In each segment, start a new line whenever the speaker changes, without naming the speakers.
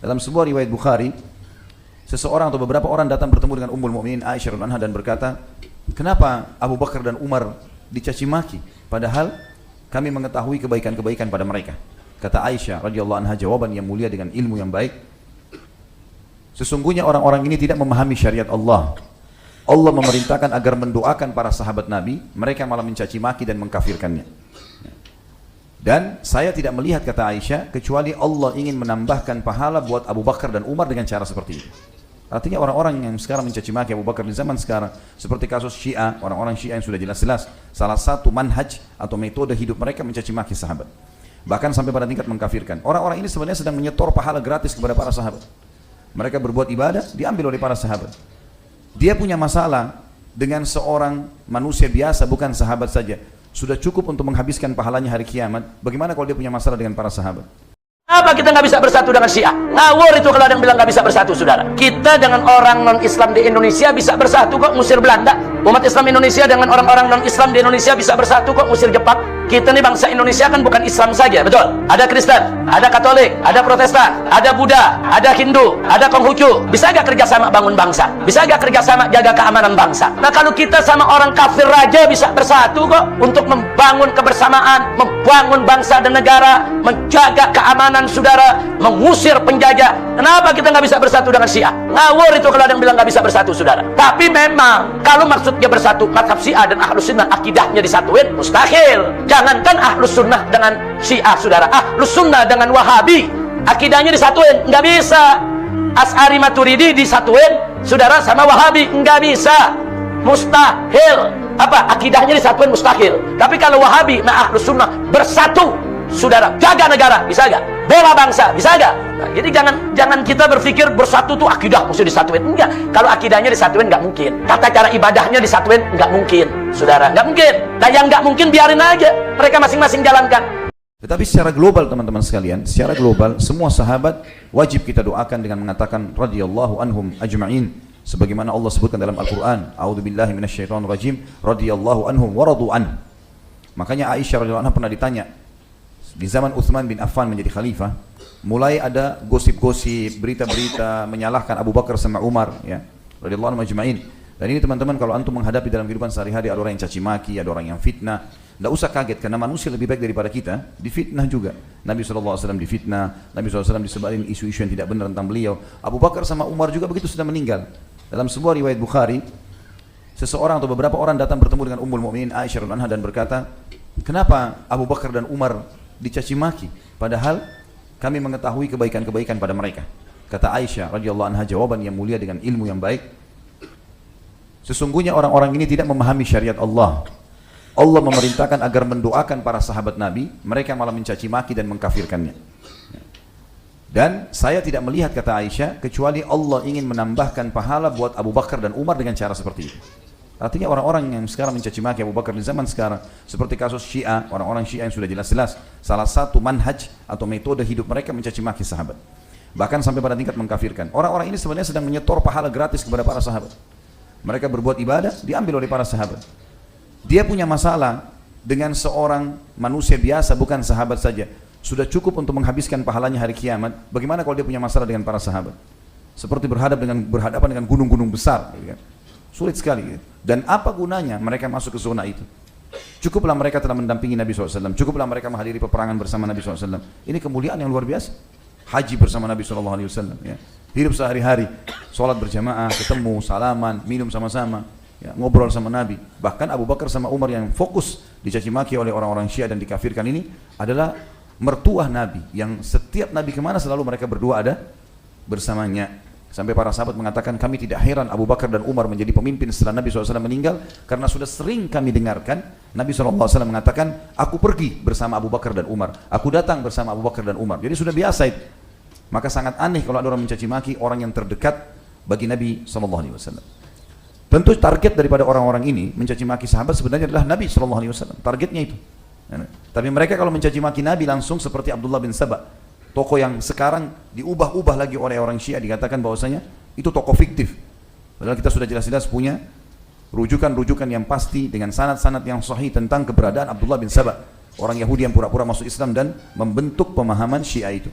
Dalam sebuah riwayat Bukhari, seseorang atau beberapa orang datang bertemu dengan Ummul Mukminin Aisyah radhiyallahu anha dan berkata, "Kenapa Abu Bakar dan Umar dicaci maki, padahal kami mengetahui kebaikan-kebaikan pada mereka?" Kata Aisyah radhiyallahu anha jawaban yang mulia dengan ilmu yang baik, "Sesungguhnya orang-orang ini tidak memahami syariat Allah. Allah memerintahkan agar mendoakan para sahabat Nabi, mereka malah mencaci maki dan mengkafirkannya. Dan saya tidak melihat," kata Aisyah, "kecuali Allah ingin menambahkan pahala buat Abu Bakar dan Umar dengan cara seperti itu." Artinya orang-orang yang sekarang mencaci maki Abu Bakar di zaman sekarang, seperti kasus Syiah, orang-orang Syiah yang sudah jelas-jelas salah satu manhaj atau metode hidup mereka mencaci maki sahabat, bahkan sampai pada tingkat mengkafirkan. Orang-orang ini sebenarnya sedang menyetor pahala gratis kepada para sahabat. Mereka berbuat ibadah, diambil oleh para sahabat. Dia punya masalah dengan seorang manusia biasa, bukan sahabat saja, sudah cukup untuk menghabiskan pahalanya hari kiamat. Bagaimana kalau dia punya masalah dengan para sahabat?
Apa kita nggak bisa bersatu dengan Syiah? Ngawur itu kalau ada yang bilang nggak bisa bersatu, saudara. Kita dengan orang non-Islam di Indonesia bisa bersatu kok, ngusir Belanda. Umat Islam Indonesia dengan orang-orang non-Islam di Indonesia bisa bersatu kok, ngusir Jepang. Kita nih bangsa Indonesia kan bukan Islam saja, betul? Ada Kristen, ada Katolik, ada Protestan, ada Buddha, ada Hindu, ada Konghucu. Bisa gak kerjasama bangun bangsa? Bisa gak kerjasama jaga keamanan bangsa? Nah, kalau kita sama orang kafir aja bisa bersatu kok untuk membangun kebersamaan, membangun bangsa dan negara, menjaga keamanan saudara, mengusir penjajah. Kenapa kita nggak bisa bersatu dengan Syiah? Ngawur itu kalau ada yang bilang nggak bisa bersatu, saudara. Tapi memang kalau maksudnya bersatu, mazhab Syiah dan Ahlus Sunnah akidahnya disatuin, mustahil. Jangankan Ahlus Sunnah dengan Syiah, saudara, Ahlus Sunnah dengan Wahabi akidahnya disatuin, nggak bisa. Asy'ari Maturidi disatuin, saudara, sama Wahabi, nggak bisa, mustahil. Apa? Akidahnya disatuin mustahil. Tapi kalau Wahabi sama Ahlus Sunnah bersatu, saudara, jaga negara, bisa gak? Bela bangsa, bisa gak? Nah, jadi jangan kita berpikir bersatu tuh akidah mesti disatuin. Enggak. Kalau akidahnya disatuin nggak mungkin. Tata cara ibadahnya disatuin nggak mungkin, saudara, nggak mungkin. Nah, yang nggak mungkin biarin aja, mereka masing-masing jalankan.
Tetapi secara global, teman-teman sekalian, secara global semua sahabat wajib kita doakan dengan mengatakan radhiyallahu anhum ajma'in, sebagaimana Allah sebutkan dalam Al-Qur'an, a'udzubillahi minasyaitonir rajim, radhiyallahu anhum wa radu an. Makanya Aisyah radhiyallahu anha pernah ditanya, di zaman Utsman bin Affan menjadi khalifah, mulai ada gosip-gosip, berita-berita menyalahkan Abu Bakar sama Umar, ya, radhiyallahu anhum ajma'in. Dan ini, teman-teman, kalau antum menghadapi dalam kehidupan sehari-hari, ada orang yang caci maki, ada orang yang fitnah, tidak usah kaget, karena manusia lebih baik daripada kita, difitnah juga. Nabi SAW difitnah, Nabi SAW disebarin isu-isu yang tidak benar tentang beliau. Abu Bakar sama Umar juga begitu, sudah meninggal. Dalam sebuah riwayat Bukhari, seseorang atau beberapa orang datang bertemu dengan Ummul Mukminin Aisyah radhiyallahu anha dan berkata, "Kenapa Abu Bakar dan Umar dicaci maki, padahal kami mengetahui kebaikan-kebaikan pada mereka?" Kata Aisyah radhiyallahu anha jawaban yang mulia dengan ilmu yang baik, "Sesungguhnya orang-orang ini tidak memahami syariat Allah. Allah memerintahkan agar mendoakan para sahabat Nabi, mereka malah mencaci maki dan mengkafirkannya. Dan saya tidak melihat," kata Aisyah, "kecuali Allah ingin menambahkan pahala buat Abu Bakar dan Umar dengan cara seperti itu." Artinya orang-orang yang sekarang mencaci maki Abu Bakar di zaman sekarang, seperti kasus Syiah, orang-orang Syiah yang sudah jelas-jelas salah satu manhaj atau metode hidup mereka mencaci maki sahabat, bahkan sampai pada tingkat mengkafirkan. Orang-orang ini sebenarnya sedang menyetor pahala gratis kepada para sahabat. Mereka berbuat ibadah, diambil oleh para sahabat. Dia punya masalah dengan seorang manusia biasa, bukan sahabat saja, sudah cukup untuk menghabiskan pahalanya hari kiamat. Bagaimana kalau dia punya masalah dengan para sahabat? Seperti berhadapan dengan gunung-gunung besar, gitu kan? Sulit sekali, gitu. Dan apa gunanya mereka masuk ke zona itu? Cukuplah mereka telah mendampingi Nabi SAW, cukuplah mereka menghadiri peperangan bersama Nabi SAW. Ini kemuliaan yang luar biasa. Haji bersama Nabi SAW, ya. Hidup sehari-hari, sholat berjamaah, ketemu, salaman, minum sama-sama, ya, ngobrol sama Nabi. Bahkan Abu Bakar sama Umar yang fokus dicaci maki oleh orang-orang Syiah dan dikafirkan ini adalah mertua Nabi, yang setiap Nabi kemana selalu mereka berdua ada bersamanya. Sampai para sahabat mengatakan, "Kami tidak heran Abu Bakar dan Umar menjadi pemimpin setelah Nabi SAW meninggal, karena sudah sering kami dengarkan Nabi SAW mengatakan, 'Aku pergi bersama Abu Bakar dan Umar, aku datang bersama Abu Bakar dan Umar.'" Jadi sudah biasa itu. Maka sangat aneh kalau ada orang mencaci maki orang yang terdekat bagi Nabi SAW. Tentu target daripada orang-orang ini mencaci maki sahabat sebenarnya adalah Nabi SAW. Targetnya itu. Tapi mereka kalau mencaci maki Nabi langsung, seperti Abdullah bin Saba, tokoh yang sekarang diubah-ubah lagi oleh orang Syiah, dikatakan bahwasanya itu tokoh fiktif. Padahal kita sudah jelas-jelas punya rujukan-rujukan yang pasti dengan sanad-sanad yang sahih tentang keberadaan Abdullah bin Saba, orang Yahudi yang pura-pura masuk Islam dan membentuk pemahaman Syiah itu.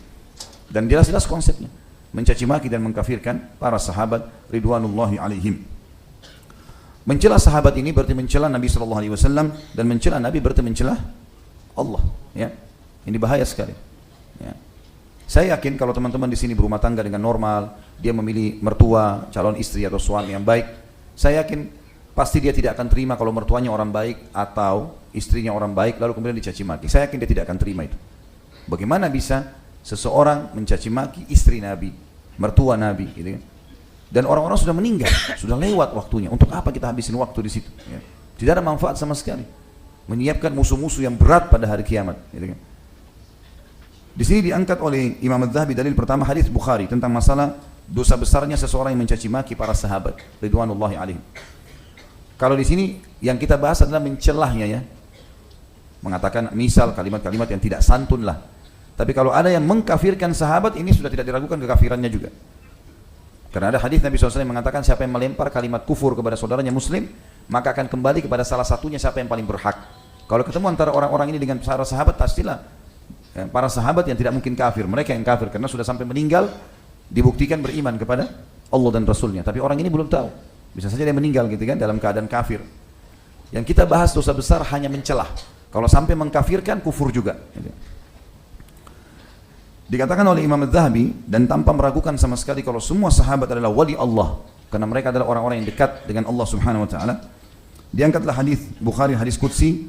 Dan jelas-jelas konsepnya. mencaci maki dan mengkafirkan para sahabat ridwanullahi alaihim. Mencela sahabat ini berarti mencela Nabi SAW, dan mencela Nabi berarti mencela Allah. Ya, ini bahaya sekali. Ya. Saya yakin kalau teman-teman di sini berumah tangga dengan normal, dia memilih mertua, calon istri atau suami yang baik, saya yakin pasti dia tidak akan terima kalau mertuanya orang baik atau istrinya orang baik lalu kemudian dicaci maki. Saya yakin dia tidak akan terima itu. Bagaimana bisa seseorang mencaci maki istri Nabi, mertua Nabi, gitu kan? Dan orang-orang sudah meninggal, sudah lewat waktunya. Untuk apa kita habisin waktu di situ? Ya. Tidak ada manfaat sama sekali. Menyiapkan musuh-musuh yang berat pada hari kiamat. Gitu kan? Di sini diangkat oleh Imam Az-Zahabi dalil pertama hadis Bukhari tentang masalah dosa besarnya seseorang yang mencaci maki para sahabat ridwanullahi alaihim. Kalau di sini yang kita bahas adalah mencelahnya, ya, mengatakan misal kalimat-kalimat yang tidak santun lah. Tapi kalau ada yang mengkafirkan sahabat, ini sudah tidak diragukan kekafirannya juga. Karena ada hadis Nabi SAW yang mengatakan siapa yang melempar kalimat kufur kepada saudaranya muslim, maka akan kembali kepada salah satunya siapa yang paling berhak. Kalau ketemu antara orang-orang ini dengan para sahabat, pastilah para sahabat yang tidak mungkin kafir, mereka yang kafir karena sudah sampai meninggal dibuktikan beriman kepada Allah dan Rasulnya. Tapi orang ini belum tahu, bisa saja dia meninggal gitu kan dalam keadaan kafir. Yang kita bahas dosa besar hanya mencelah. Kalau sampai mengkafirkan, kufur juga. Dikatakan oleh Imam Az-Zahabi dan tanpa meragukan sama sekali kalau semua sahabat adalah wali Allah karena mereka adalah orang-orang yang dekat dengan Allah Subhanahu wa taala. Diangkatlah hadis Bukhari, hadis qudsi.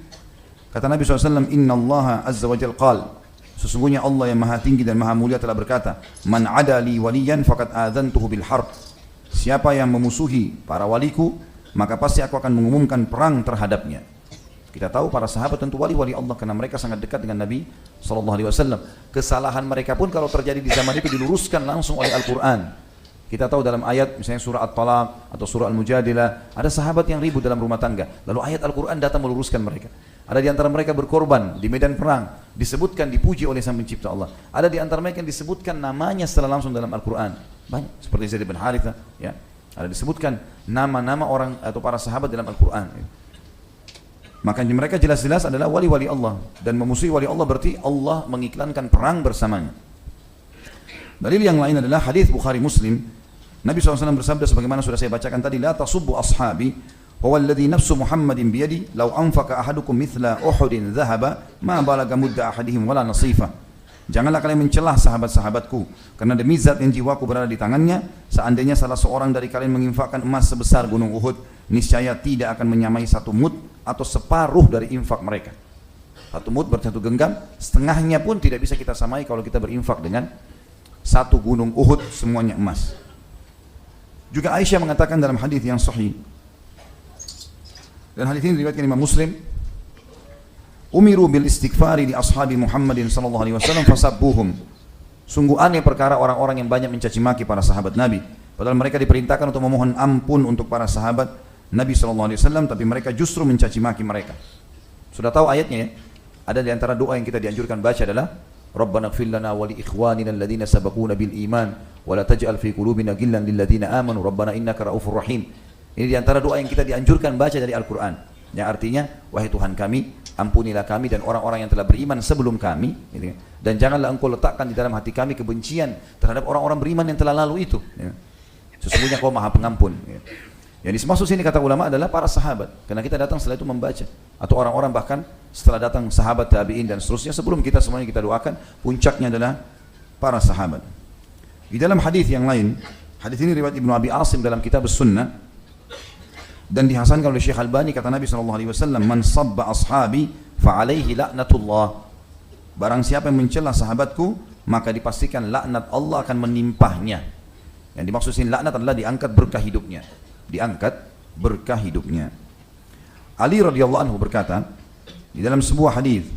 Kata Nabi SAW, Inna Allah Azza wa Jal qal, sesungguhnya Allah yang maha tinggi dan maha mulia telah berkata, Man adali waliyan faqad adzantuhu bil harb. Siapa yang memusuhi para waliku, maka pasti aku akan mengumumkan perang terhadapnya. Kita tahu para sahabat tentu wali-wali Allah karena mereka sangat dekat dengan Nabi SAW. Kesalahan mereka pun kalau terjadi di zaman itu diluruskan langsung oleh Al-Quran. Kita tahu dalam ayat misalnya surah At-Talaq atau surah Al-Mujadilah, ada sahabat yang ribut dalam rumah tangga. Lalu ayat Al-Quran datang meluruskan mereka. Ada di antara mereka berkorban di medan perang, disebutkan, dipuji oleh Sang Pencipta Allah. Ada di antara mereka yang disebutkan namanya secara langsung dalam Al-Quran. Banyak, seperti Zaid bin Harithah, ya. Ada disebutkan nama-nama orang atau para sahabat dalam Al-Quran. Maka mereka jelas-jelas adalah wali-wali Allah, dan memusuhi wali Allah berarti Allah mengiklankan perang bersamanya. Dalil yang lain adalah hadis Bukhari Muslim. Nabi SAW bersabda sebagaimana sudah saya bacakan tadi, la tasubbu ashabi huwa alladhi nafsu Muhammadin biyadi law anfaqa ahadukum mithla Uhudin dhahaba ma balaga mudda ahadihim wala nasifa. Janganlah kalian mencelah sahabat-sahabatku, karena demi zat yang jiwaku berada di tangannya, seandainya salah seorang dari kalian menginfakkan emas sebesar gunung Uhud, niscaya tidak akan menyamai satu mud atau separuh dari infak mereka. Satu mud berarti satu genggam, setengahnya pun tidak bisa kita samai kalau kita berinfak dengan satu gunung Uhud semuanya emas. Juga Aisyah mengatakan dalam hadis yang sahih, dan hadis ini diriwayatkan Imam Muslim, umiru bil istighfari li ashabi Muhammadin sallallahu alaihi wasallam fasabbuhum. Sungguh aneh perkara orang-orang yang banyak mencaci maki para sahabat Nabi, padahal mereka diperintahkan untuk memohon ampun untuk para sahabat Nabi sallallahu alaihi wasallam, tapi mereka justru mencaci maki mereka. Sudah tahu ayatnya, ya? Ada di antara doa yang kita dianjurkan baca adalah Rabbana ighfir lana wa li ikhwanina alladhina sabaquna bil iman wa la taj'al fi qulubina ghillan lil ladzina amanu rabbana innaka raufur rahim. Ini di antara doa yang kita dianjurkan baca dari Al-Qur'an, yang artinya wahai Tuhan kami, ampunilah kami dan orang-orang yang telah beriman sebelum kami, gitu. Dan janganlah engkau letakkan di dalam hati kami kebencian terhadap orang-orang beriman yang telah lalu itu, gitu. Sesungguhnya kau maha pengampun, gitu. Yang dimaksud sini kata ulama adalah para sahabat, karena kita datang setelah itu membaca, atau orang-orang bahkan setelah datang sahabat, tabi'in dan seterusnya, sebelum kita semuanya kita doakan, puncaknya adalah para sahabat. Di dalam hadis yang lain, hadis ini riwayat Ibnu Abi Asim dalam kitab Sunnah, dan dihasankan oleh Syekh Albani, kata Nabi SAW, man sabba ashabi fa'alaihi la'natullah. Barang siapa yang mencela sahabatku, maka dipastikan laknat Allah akan menimpahnya. Yang dimaksud sini laknat adalah diangkat berkah hidupnya. Diangkat berkah hidupnya. Ali radhiyallahu anhu berkata di dalam sebuah hadis,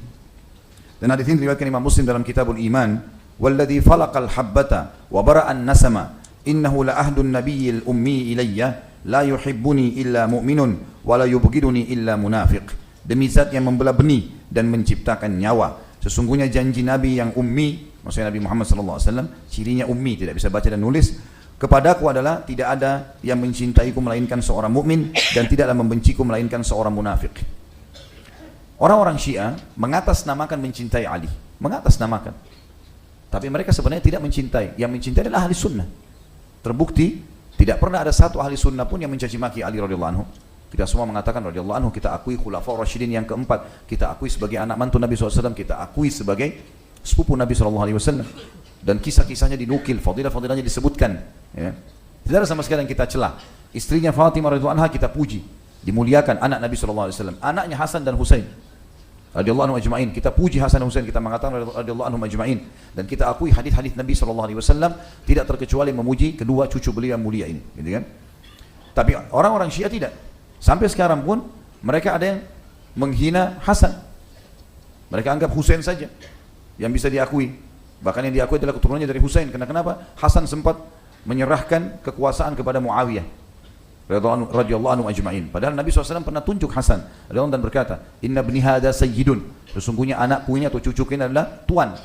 dan hadis ini diriwayatkan Imam Muslim dalam Kitabul Iman, walladzi falaqal habbata wa bara'an nasama innahu la ahdun nabiyyil ummi ilayya la yuhibbuni illa mu'minun wa la yubghiduni illa munafiq. Demi zat yang membelah benih dan menciptakan nyawa, sesungguhnya janji Nabi yang ummi, maksudnya Nabi Muhammad SAW, cirinya ummi, tidak bisa baca dan nulis, kepadaku adalah tidak ada yang mencintaiku melainkan seorang mukmin dan tidaklah membenciku melainkan seorang munafik. Orang-orang Syiah mengatasnamakan mencintai Ali, mengatasnamakan. Tapi mereka sebenarnya tidak mencintai. Yang mencintai adalah ahli sunnah. Terbukti tidak pernah ada satu ahli sunnah pun yang mencaci maki Ali radhiyallahu anhu. Kita semua mengatakan radhiyallahu anhu, kita akui khulafaur rasyidin yang keempat, kita akui sebagai anak mantu Nabi SAW, kita akui sebagai sepupu Nabi SAW. Dan kisah-kisahnya dinukil, fadilah-fadilahnya disebutkan. Ya. Tidak ada sama sekali yang kita celah. Istrinya Fatimah radhiyallahu anha kita puji, dimuliakan, anak Nabi SAW. Anaknya Hasan dan Husain radhiyallahu anhu ajma'in, kita puji Hasan dan Husain, kita mengatakan radhiyallahu anhum ajma'in, dan kita akui hadis-hadis Nabi SAW tidak terkecuali memuji kedua cucu beliau yang mulia ini, gitu kan? Tapi orang-orang Syiah tidak. Sampai sekarang pun mereka ada yang menghina Hasan. Mereka anggap Husain saja yang bisa diakui. Bahkan yang diakui adalah keturunannya dari Husain. Kenapa? Hasan sempat menyerahkan kekuasaan kepada Muawiyah radhiyallahu anhu ajma'in. Padahal Nabi SAW pernah tunjuk Hasan dan berkata, Inna bni hada sayyidun, sesungguhnya anakku ini atau cucuku ini adalah tuan.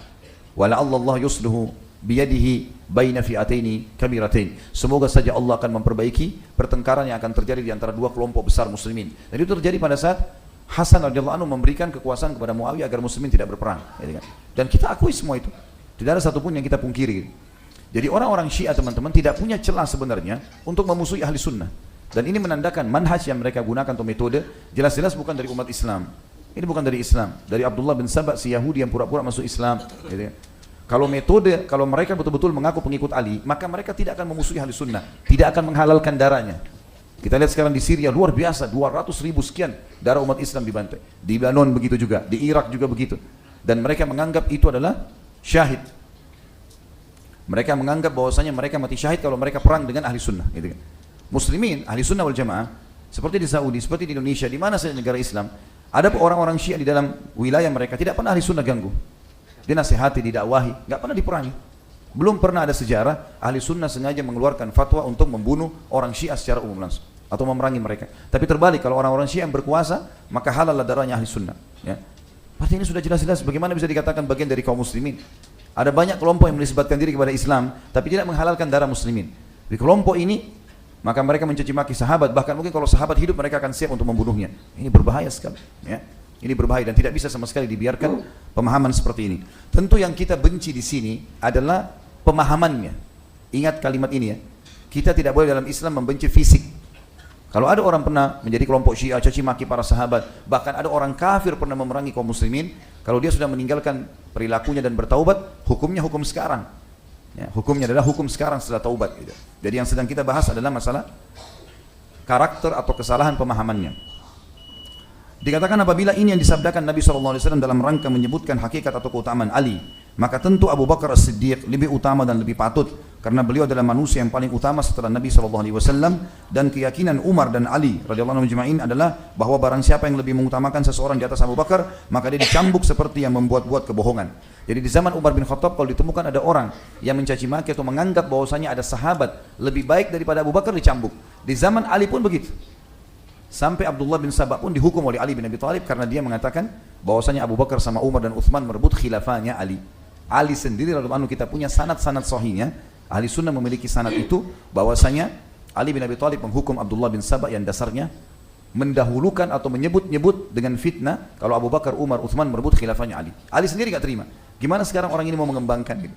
Wala Allah yusluhu biyadihi baina fi'ataini kabiratain. Semoga saja Allah akan memperbaiki pertengkaran yang akan terjadi di antara dua kelompok besar muslimin. Dan itu terjadi pada saat Hasan radhiyallahu anhu memberikan kekuasaan kepada Muawiyah agar muslimin tidak berperang. Dan kita akui semua itu. Tidak ada satupun yang kita pungkiri. Jadi orang-orang Syiah teman-teman tidak punya celah sebenarnya untuk memusuhi ahli sunnah. Dan ini menandakan manhaj yang mereka gunakan atau metode jelas-jelas bukan dari umat Islam. Ini bukan dari Islam, dari Abdullah bin Saba si Yahudi yang pura-pura masuk Islam. Gitu. Kalau mereka betul-betul mengaku pengikut Ali, maka mereka tidak akan memusuhi ahli sunnah, tidak akan menghalalkan darahnya. Kita lihat sekarang di Syria luar biasa, 200.000 sekian darah umat Islam dibantai. Di Lebanon begitu juga, di Irak juga begitu. Dan mereka menganggap itu adalah syahid. Mereka menganggap bahwasanya mereka mati syahid kalau mereka perang dengan ahli sunnah. Gitu kan. Muslimin, ahli sunnah wal jamaah, seperti di Saudi, seperti di Indonesia, di mana saja negara Islam, ada orang-orang Syiah di dalam wilayah mereka tidak pernah ahli sunnah ganggu. Dinasihati, didakwahi, nggak pernah diperangi. Belum pernah ada sejarah ahli sunnah sengaja mengeluarkan fatwa untuk membunuh orang Syiah secara umum langsung atau memerangi mereka. Tapi terbalik, kalau orang-orang Syiah yang berkuasa, maka halal darahnya ahli sunnah. Ya. Berarti ini sudah jelas-jelas bagaimana bisa dikatakan bagian dari kaum muslimin. Ada banyak kelompok yang menisbatkan diri kepada Islam, tapi tidak menghalalkan darah muslimin. Di kelompok ini, maka mereka mencaci maki sahabat, bahkan mungkin kalau sahabat hidup mereka akan siap untuk membunuhnya. Ini berbahaya sekali. Ya. Ini berbahaya dan tidak bisa sama sekali dibiarkan pemahaman seperti ini. Tentu yang kita benci di sini adalah pemahamannya. Ingat kalimat ini ya. Kita tidak boleh dalam Islam membenci fisik. Kalau ada orang pernah menjadi kelompok Syiah caci maki para sahabat, bahkan ada orang kafir pernah memerangi kaum muslimin, kalau dia sudah meninggalkan perilakunya dan bertaubat, hukumnya hukum sekarang. Ya, hukumnya adalah hukum sekarang setelah taubat. Gitu. Jadi yang sedang kita bahas adalah masalah karakter atau kesalahan pemahamannya. Dikatakan apabila ini yang disabdakan Nabi SAW dalam rangka menyebutkan hakikat atau keutamaan Ali, maka tentu Abu Bakar As-Siddiq lebih utama dan lebih patut, karena beliau adalah manusia yang paling utama setelah Nabi SAW, dan keyakinan Umar dan Ali radhiyallahu anhum ajma'in adalah bahwa barang siapa yang lebih mengutamakan seseorang di atas Abu Bakar, maka dia dicambuk seperti yang membuat-buat kebohongan. Jadi di zaman Umar bin Khattab, kalau ditemukan ada orang yang mencaci maki atau menganggap bahwasanya ada sahabat lebih baik daripada Abu Bakar, dicambuk. Di zaman Ali pun begitu. Sampai Abdullah bin Sabah pun dihukum oleh Ali bin Abi Thalib karena dia mengatakan bahwasanya Abu Bakar sama Umar dan Uthman merebut khilafahnya Ali. Ali sendiri radhiyallahu anhu, kita punya sanad-sanad sahihnya. Ahli sunnah memiliki sanad itu bahwasanya Ali bin Abi Thalib menghukum Abdullah bin Sabah yang dasarnya mendahulukan atau menyebut-nyebut dengan fitnah kalau Abu Bakar, Umar, Uthman merebut khilafahnya Ali. Ali sendiri gak terima. Gimana sekarang orang ini mau mengembangkan gitu?